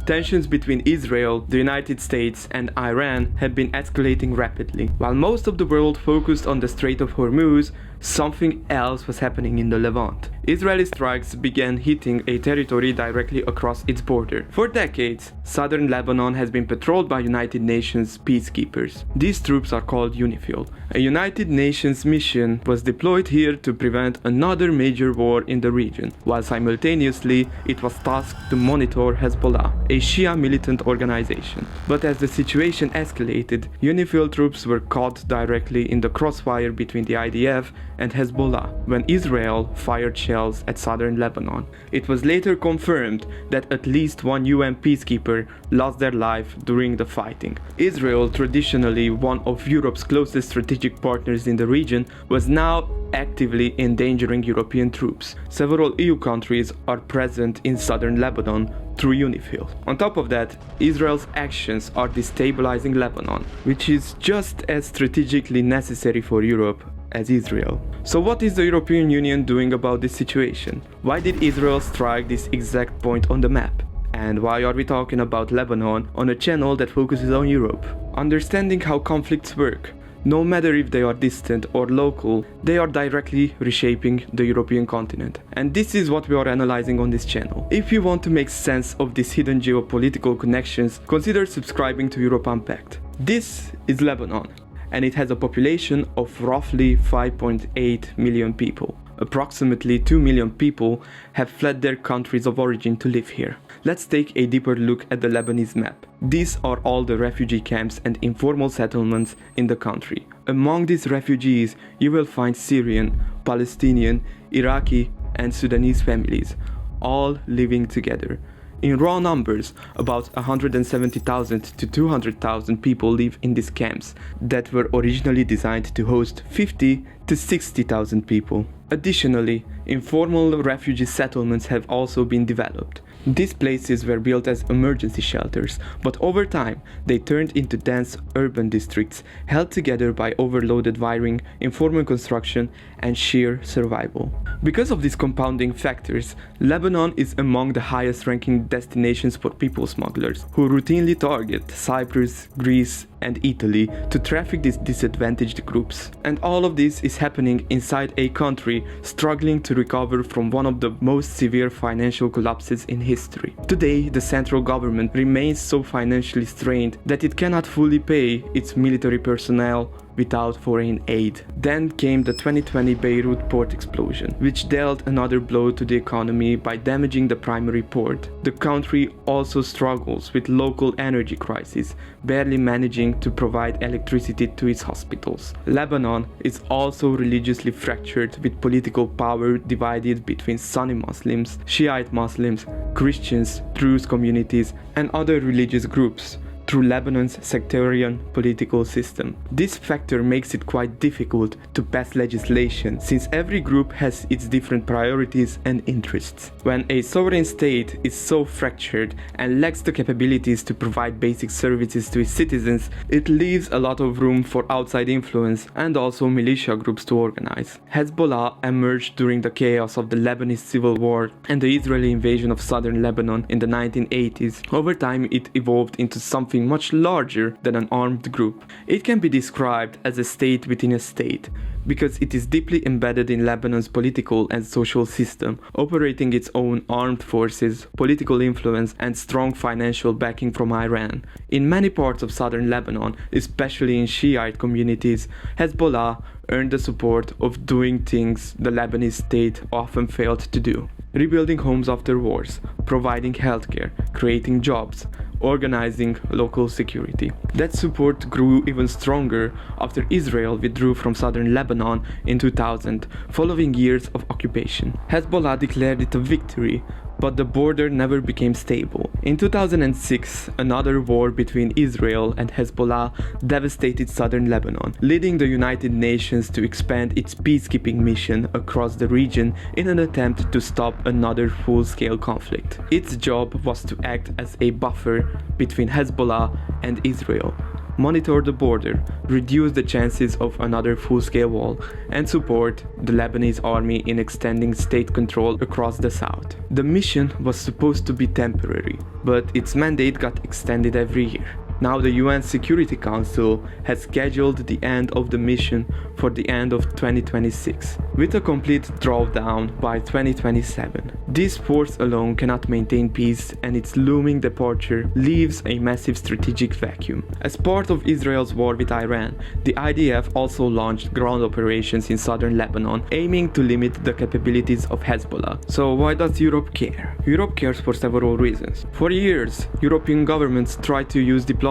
Tensions between Israel, the United States, and Iran have been escalating rapidly. While most of the world focused on the Strait of Hormuz, something else was happening in the Levant. Israeli strikes began hitting a territory directly across its border. For decades, Southern Lebanon has been patrolled by United Nations peacekeepers. These troops are called UNIFIL. A United Nations mission was deployed here to prevent another major war in the region, while simultaneously it was tasked to monitor Hezbollah, a Shia militant organization. But as the situation escalated, UNIFIL troops were caught directly in the crossfire between the IDF and Hezbollah when Israel fired shells at southern Lebanon. It was later confirmed that at least one UN peacekeeper lost their life during the fighting. Israel, traditionally one of Europe's closest strategic partners in the region, was now actively endangering European troops. Several EU countries are present in southern Lebanon through UNIFIL. On top of that, Israel's actions are destabilizing Lebanon, which is just as strategically necessary for Europe as Israel. So what is the European Union doing about this situation? Why did Israel strike this exact point on the map? And why are we talking about Lebanon on a channel that focuses on Europe? Understanding how conflicts work, no matter if they are distant or local, they are directly reshaping the European continent. And this is what we are analyzing on this channel. If you want to make sense of these hidden geopolitical connections, consider subscribing to Europe Unpacked. This is Lebanon, and it has a population of roughly 5.8 million people. Approximately 2 million people have fled their countries of origin to live here. Let's take a deeper look at the Lebanese map. These are all the refugee camps and informal settlements in the country. Among these refugees, you will find Syrian, Palestinian, Iraqi, and Sudanese families, all living together. In raw numbers, about 170,000 to 200,000 people live in these camps that were originally designed to host 50 to 60,000 people. Additionally, informal refugee settlements have also been developed. These places were built as emergency shelters, but over time they turned into dense urban districts held together by overloaded wiring, informal construction, and sheer survival. Because of these compounding factors, Lebanon is among the highest-ranking destinations for people smugglers, who routinely target Cyprus, Greece, and Italy to traffic these disadvantaged groups. And all of this is happening inside a country struggling to recover from one of the most severe financial collapses in history. Today, the central government remains so financially strained that it cannot fully pay its military personnel without foreign aid. Then came the 2020 Beirut port explosion, which dealt another blow to the economy by damaging the primary port. The country also struggles with local energy crisis, barely managing to provide electricity to its hospitals. Lebanon is also religiously fractured, with political power divided between Sunni Muslims, Shiite Muslims, Christians, Druze communities, and other religious groups through Lebanon's sectarian political system. This factor makes it quite difficult to pass legislation, since every group has its different priorities and interests. When a sovereign state is so fractured and lacks the capabilities to provide basic services to its citizens, it leaves a lot of room for outside influence and also militia groups to organize. Hezbollah emerged during the chaos of the Lebanese civil war and the Israeli invasion of southern Lebanon in the 1980s. Over time, it evolved into something much larger than an armed group. It can be described as a state within a state, because it is deeply embedded in Lebanon's political and social system, operating its own armed forces, political influence, and strong financial backing from Iran. In many parts of southern Lebanon, especially in Shiite communities, Hezbollah earned the support of doing things the Lebanese state often failed to do: rebuilding homes after wars, providing healthcare, creating jobs, organizing local security. That support grew even stronger after Israel withdrew from southern Lebanon in 2000, following years of occupation. Hezbollah declared it a victory, but the border never became stable. In 2006, another war between Israel and Hezbollah devastated southern Lebanon, leading the United Nations to expand its peacekeeping mission across the region in an attempt to stop another full-scale conflict. Its job was to act as a buffer between Hezbollah and Israel, monitor the border, reduce the chances of another full-scale war, and support the Lebanese army in extending state control across the south. The mission was supposed to be temporary, but its mandate got extended every year. Now the UN Security Council has scheduled the end of the mission for the end of 2026, with a complete drawdown by 2027. This force alone cannot maintain peace, and its looming departure leaves a massive strategic vacuum. As part of Israel's war with Iran, the IDF also launched ground operations in southern Lebanon, aiming to limit the capabilities of Hezbollah. So why does Europe care? Europe cares for several reasons. For years, European governments tried to use diplomacy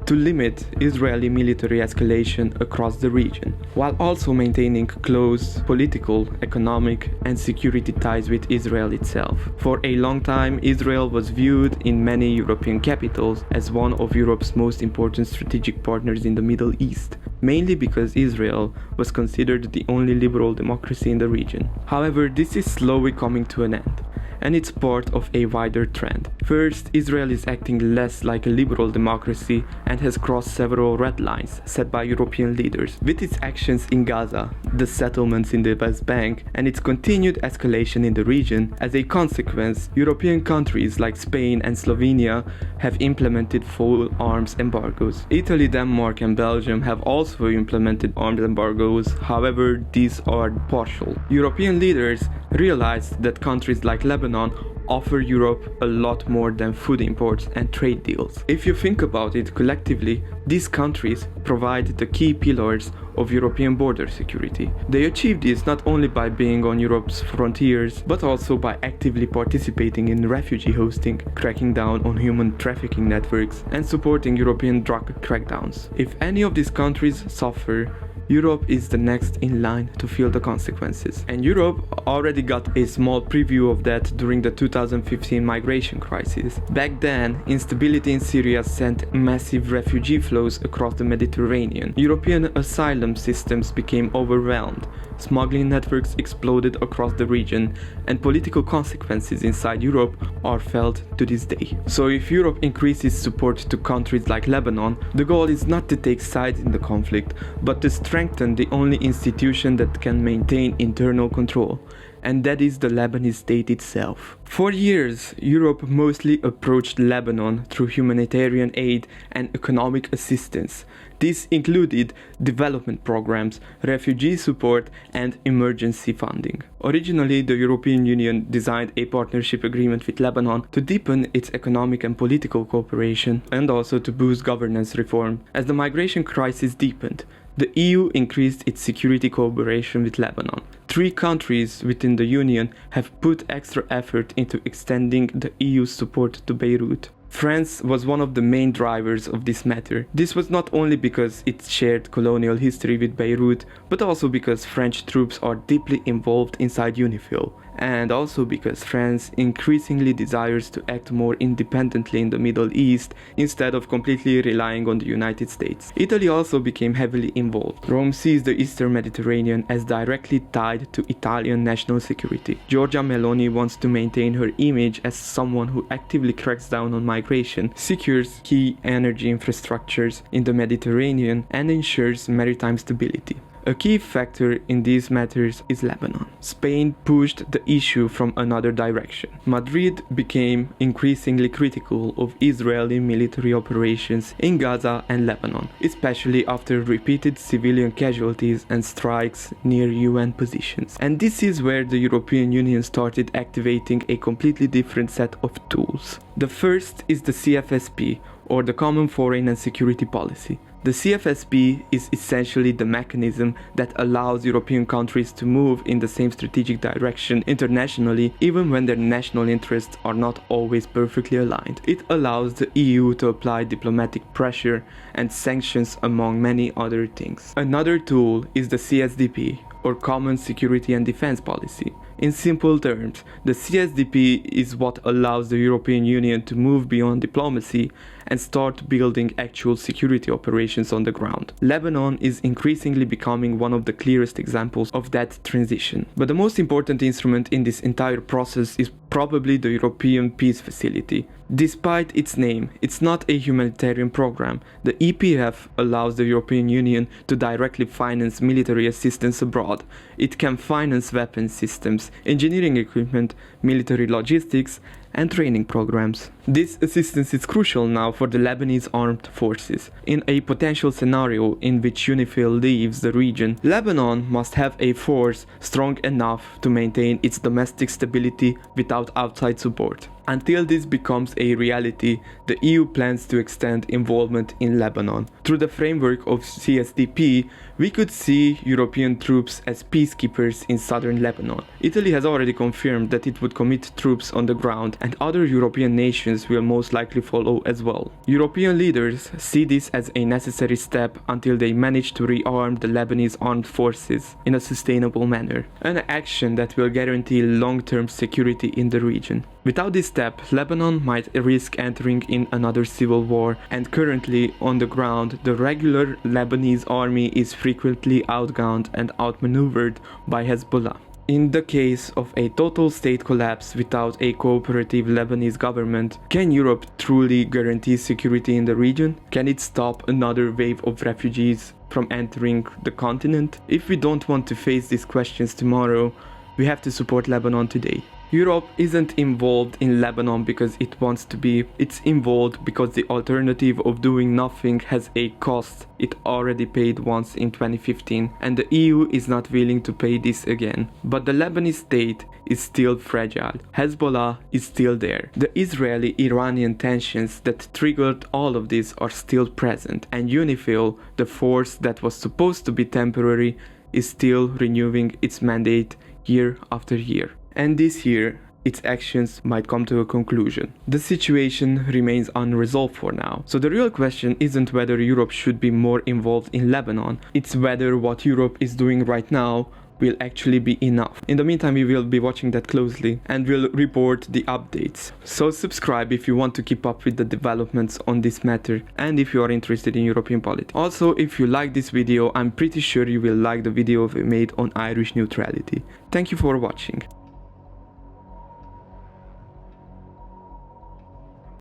to limit Israeli military escalation across the region, while also maintaining close political, economic, and security ties with Israel itself. For a long time, Israel was viewed in many European capitals as one of Europe's most important strategic partners in the Middle East, mainly because Israel was considered the only liberal democracy in the region. However, this is slowly coming to an end, and it's part of a wider trend. First, Israel is acting less like a liberal democracy and has crossed several red lines set by European leaders, with its actions in Gaza, the settlements in the West Bank, and its continued escalation in the region. As a consequence, European countries like Spain and Slovenia have implemented full arms embargoes. Italy, Denmark, and Belgium have also implemented arms embargoes, however, these are partial. European leaders realized that countries like Lebanon offer Europe a lot more than food imports and trade deals. If you think about it collectively, these countries provide the key pillars of European border security. They achieve this not only by being on Europe's frontiers, but also by actively participating in refugee hosting, cracking down on human trafficking networks, and supporting European drug crackdowns. If any of these countries suffer, Europe is the next in line to feel the consequences. And Europe already got a small preview of that during the 2015 migration crisis. Back then, instability in Syria sent massive refugee flows across the Mediterranean. European asylum systems became overwhelmed, smuggling networks exploded across the region, and political consequences inside Europe are felt to this day. So if Europe increases support to countries like Lebanon, the goal is not to take sides in the conflict, but to strengthen the only institution that can maintain internal control, and that is the Lebanese state itself. For years, Europe mostly approached Lebanon through humanitarian aid and economic assistance. This included development programs, refugee support, and emergency funding. Originally, the European Union designed a partnership agreement with Lebanon to deepen its economic and political cooperation, and also to boost governance reform. As the migration crisis deepened, the EU increased its security cooperation with Lebanon. 3 countries within the Union have put extra effort into extending the EU's support to Beirut. France was one of the main drivers of this matter. This was not only because it shared colonial history with Beirut, but also because French troops are deeply involved inside UNIFIL, and also because France increasingly desires to act more independently in the Middle East instead of completely relying on the United States. Italy also became heavily involved. Rome sees the Eastern Mediterranean as directly tied to Italian national security. Giorgia Meloni wants to maintain her image as someone who actively cracks down on migration, secures key energy infrastructures in the Mediterranean, and ensures maritime stability. A key factor in these matters is Lebanon. Spain pushed the issue from another direction. Madrid became increasingly critical of Israeli military operations in Gaza and Lebanon, especially after repeated civilian casualties and strikes near UN positions. And this is where the European Union started activating a completely different set of tools. The first is the CFSP, or the Common Foreign and Security Policy. The CFSP is essentially the mechanism that allows European countries to move in the same strategic direction internationally, even when their national interests are not always perfectly aligned. It allows the EU to apply diplomatic pressure and sanctions, among many other things. Another tool is the CSDP, or Common Security and Defense Policy. In simple terms, the CSDP is what allows the European Union to move beyond diplomacy and start building actual security operations on the ground. Lebanon is increasingly becoming one of the clearest examples of that transition. But the most important instrument in this entire process is probably the European Peace Facility. Despite its name, it's not a humanitarian program. The EPF allows the European Union to directly finance military assistance abroad. It can finance weapons systems, engineering equipment, military logistics, and training programs. This assistance is crucial now for the Lebanese armed forces. In a potential scenario in which UNIFIL leaves the region, Lebanon must have a force strong enough to maintain its domestic stability without outside support. Until this becomes a reality, the EU plans to extend involvement in Lebanon. Through the framework of CSDP, we could see European troops as peacekeepers in southern Lebanon. Italy has already confirmed that it would commit troops on the ground, and other European nations will most likely follow as well. European leaders see this as a necessary step until they manage to rearm the Lebanese armed forces in a sustainable manner, an action that will guarantee long-term security in the region. Without this step, Lebanon might risk entering in another civil war, and currently on the ground, the regular Lebanese army is frequently outgunned and outmaneuvered by Hezbollah. In the case of a total state collapse without a cooperative Lebanese government, can Europe truly guarantee security in the region? Can it stop another wave of refugees from entering the continent? If we don't want to face these questions tomorrow, we have to support Lebanon today. Europe isn't involved in Lebanon because it wants to be, it's involved because the alternative of doing nothing has a cost. It already paid once in 2015, and the EU is not willing to pay this again. But the Lebanese state is still fragile. Hezbollah is still there. The Israeli-Iranian tensions that triggered all of this are still present, and UNIFIL, the force that was supposed to be temporary, is still renewing its mandate year after year. And this year, its actions might come to a conclusion. The situation remains unresolved for now. So the real question isn't whether Europe should be more involved in Lebanon, it's whether what Europe is doing right now will actually be enough. In the meantime, we will be watching that closely and will report the updates. So subscribe if you want to keep up with the developments on this matter and if you are interested in European politics. Also, if you like this video, I'm pretty sure you will like the video we made on Irish neutrality. Thank you for watching.